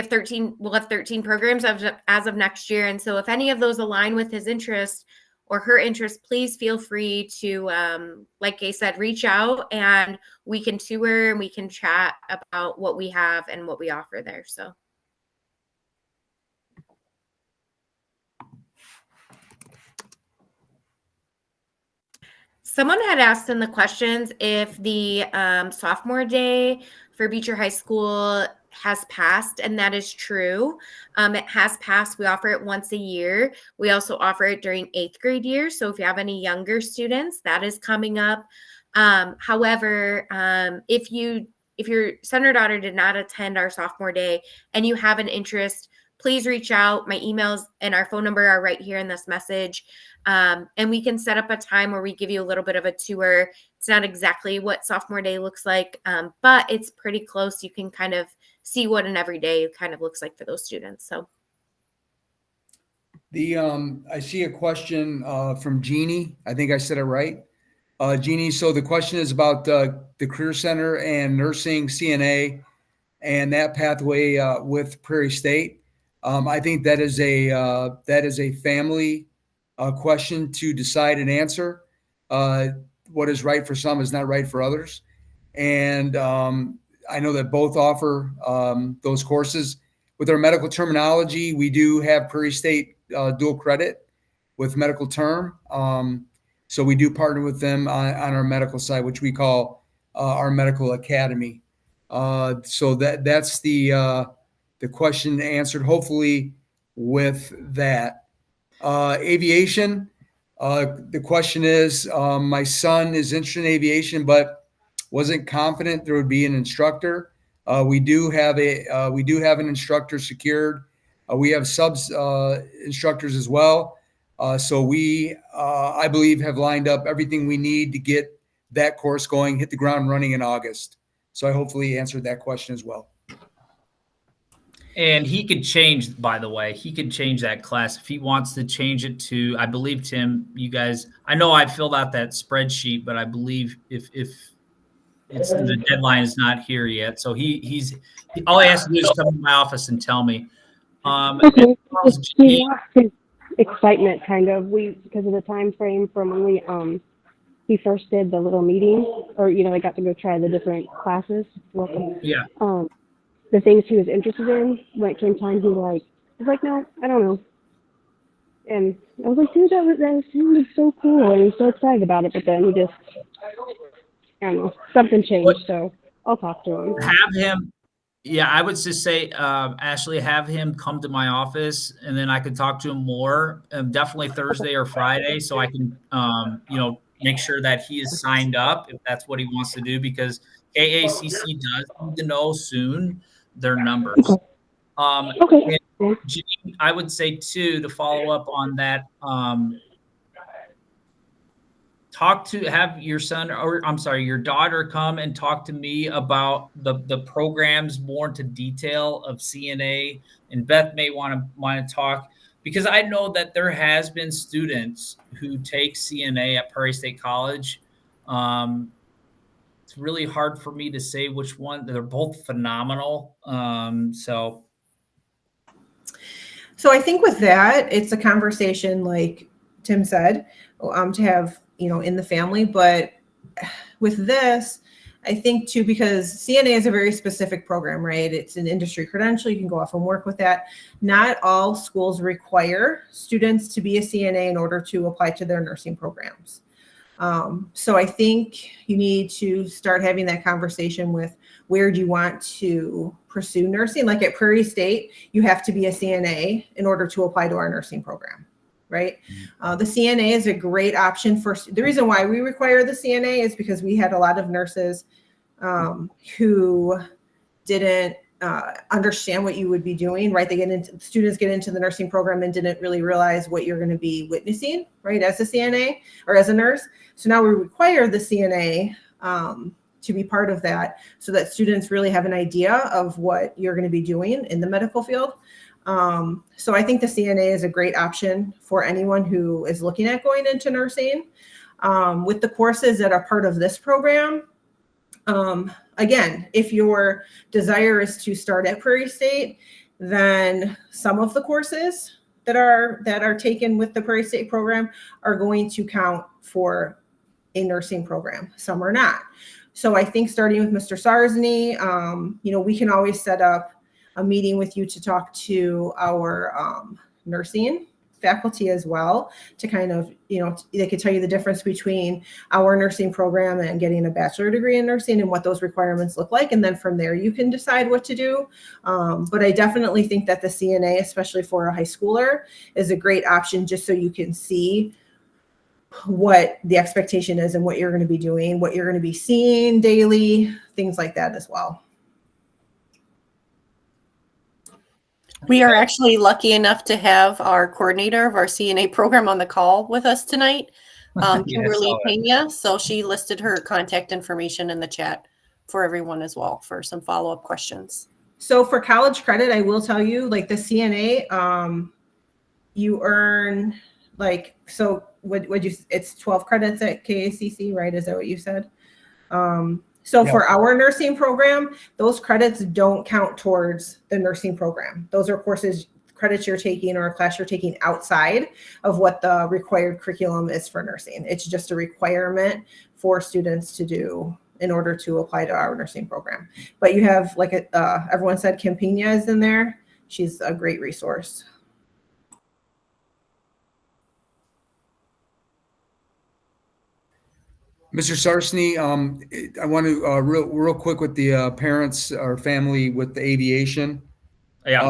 13 programs as of next year. And so if any of those align with his interest or her interest, please feel free to, like I said, reach out and we can tour and we can chat about what we have and what we offer there. So. Someone had asked in the questions if the sophomore day for Beecher High School has passed, and that is true. It has passed. We offer it once a year. We also offer it during 8th grade year. So if you have any younger students, that is coming up. However, if your son or daughter did not attend our sophomore day and you have an interest, please reach out. My emails and our phone number are right here in this message. And we can set up a time where we give you a little bit of a tour. It's not exactly what sophomore day looks like, but it's pretty close. You can kind of see what an everyday kind of looks like for those students. So I see a question from Jeannie. I think I said it right. Jeannie, so the question is about the Career Center and nursing CNA and that pathway with Prairie State. I think that is a family question to decide and answer. What is right for some is not right for others. And I know that both offer those courses. With our medical terminology, we do have Prairie State dual credit with medical term. So we do partner with them on our medical side, which we call our medical academy. So that's the question answered, hopefully, with that. Aviation, the question is, my son is interested in aviation, but wasn't confident there would be an instructor. We do have an instructor secured. We have instructors as well. So we, I believe, have lined up everything we need to get that course going, hit the ground running in August. So I hopefully answered that question as well. And he could change, by the way, that class if he wants to change it to, I believe, Tim, you guys, I know I filled out that spreadsheet, but I believe if the deadline is not here yet. So he's all he has to do is come to my office and tell me. Okay. He lost his excitement kind of, because of the time frame from when he first did the little meeting, or they got to go try the different classes. Welcome. Yeah. The things he was interested in, when it came time, he was like, no, I don't know. And I was like, dude, that sounded so cool. And he's so excited about it. But then he just, I don't know, something changed. So I'll talk to him. Have him. Yeah, I would just say, Ashley, have him come to my office, and then I could talk to him more. Definitely Thursday or Friday, so I can, make sure that he is signed up if that's what he wants to do, because AACC does need to know soon their numbers. Okay. Okay. And Janine, I would say too, to follow up on that, have your son, or I'm sorry, your daughter come and talk to me about the programs more into detail of CNA, and Beth may want to talk, because I know that there has been students who take CNA at Prairie State College. It's really hard for me to say which one. They're both phenomenal. So I think with that, it's a conversation, like Tim said, to have, in the family. But with this, I think too, because CNA is a very specific program, right? It's an industry credential. You can go off and work with that. Not all schools require students to be a CNA in order to apply to their nursing programs. So I think you need to start having that conversation with, where do you want to pursue nursing? Like at Prairie State, you have to be a CNA in order to apply to our nursing program, right? The CNA is a great option for, the reason why we require the CNA is because we had a lot of nurses who didn't understand what you would be doing, right? Students get into the nursing program and didn't really realize what you're going to be witnessing, right? As a CNA or as a nurse. So now we require the CNA to be part of that, so that students really have an idea of what you're going to be doing in the medical field. So I think the CNA is a great option for anyone who is looking at going into nursing. With the courses that are part of this program, again, if your desire is to start at Prairie State, then some of the courses that are taken with the Prairie State program are going to count for a nursing program. Some are not. So I think starting with Mr. Sarsny, we can always set up a meeting with you to talk to our nursing faculty as well, to kind of, they could tell you the difference between our nursing program and getting a bachelor degree in nursing and what those requirements look like. And then from there, you can decide what to do. But I definitely think that the CNA, especially for a high schooler, is a great option, just so you can see what the expectation is and what you're going to be doing, what you're going to be seeing daily, things like that as well. We are actually lucky enough to have our coordinator of our CNA program on the call with us tonight, Kimberly Pena. So she listed her contact information in the chat for everyone as well for some follow-up questions. So for college credit, I will tell you, like the CNA, you earn it's 12 credits at KACC, right? Is that what you said? So for our nursing program, those credits don't count towards the nursing program. Those are credits you're taking or a class you're taking outside of what the required curriculum is for nursing. It's just a requirement for students to do in order to apply to our nursing program. But you have, like everyone said, Kim Pena is in there. She's a great resource. Mr. Sarsny, I want to real quick with the parents or family with the aviation. Yeah.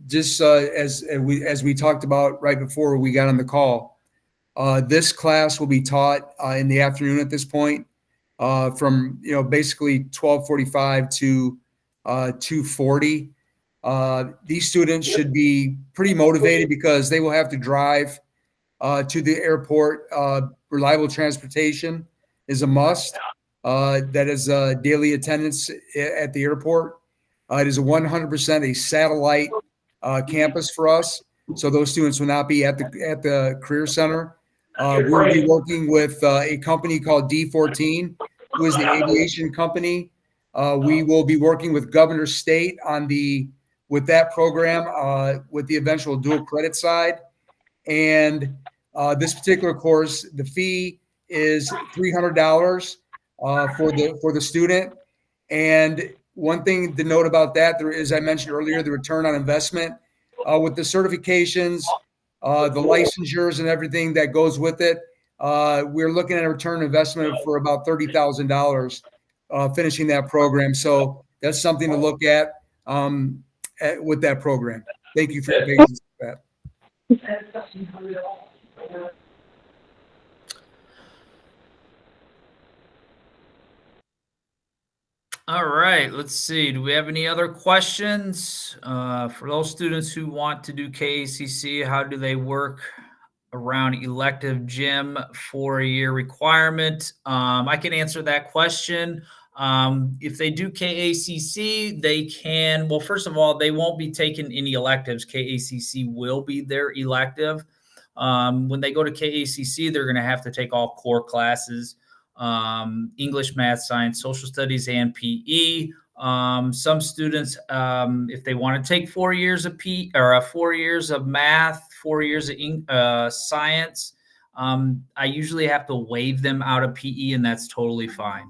Just as we talked about right before we got on the call, this class will be taught in the afternoon at this point, from basically 12:45 to 2:40. These students should be pretty motivated because they will have to drive to the airport. Reliable transportation is a must. That is daily attendance at the airport. It is 100% a satellite campus for us, so those students will not be at the Career Center. We'll be working with a company called D14, who is the aviation company. We will be working with Governor State with that program, with the eventual dual credit side. And this particular course, the fee is $300 for the student. And one thing to note about that, there is, I mentioned earlier, the return on investment with the certifications. the licensures and everything that goes with it. We're looking at a return investment for about $30,000 finishing that program. So that's something to look at with that program. Thank you for your patience with that. All right, let's see. Do we have any other questions? For those students who want to do KACC, how do they work around elective gym 4-year requirement? I can answer that question. If they do KACC, they can, well, first of all, they won't be taking any electives. KACC will be their elective. When they go to KACC, they're going to have to take all core classes. English, math, science, social studies, and PE. Some students, if they want to take 4 years of PE or 4 years of math, 4 years of science, I usually have to waive them out of PE, and that's totally fine.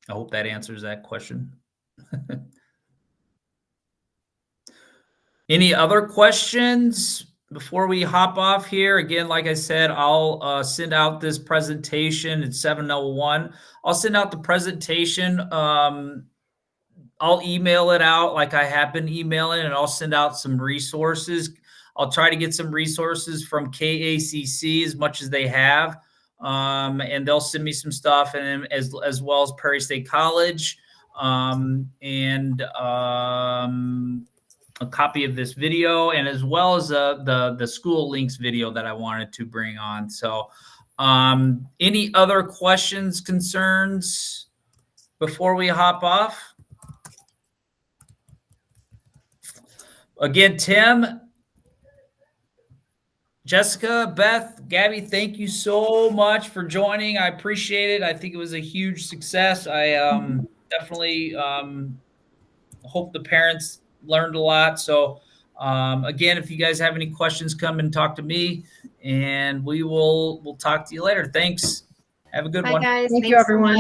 I hope that answers that question. Any other questions before we hop off here? Again, like I said, I'll send out this presentation at 7:01. I'll send out the presentation. I'll email it out like I have been emailing, and I'll send out some resources. I'll try to get some resources from KACC as much as they have, and they'll send me some stuff, and as well as Prairie State College, and a copy of this video, and as well as the school links video that I wanted to bring on. So any other questions, concerns before we hop off? Again, Tim, Jessica, Beth, Gabby, thank you so much for joining. I appreciate it. I think it was a huge success. I definitely hope the parents learned a lot. So again, if you guys have any questions, come and talk to me, and we'll talk to you later. Thanks. Have a good one. Guys. Thank you, everyone.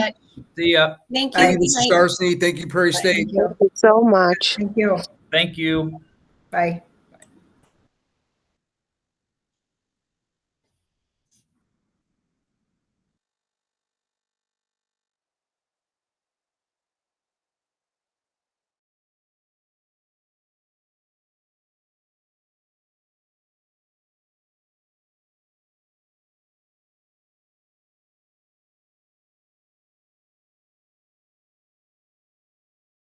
See ya. Thank Thank you. you, Mr. Starsny. Thank you, Prairie State. Thank you. so much. Thank you. Thank you. Bye.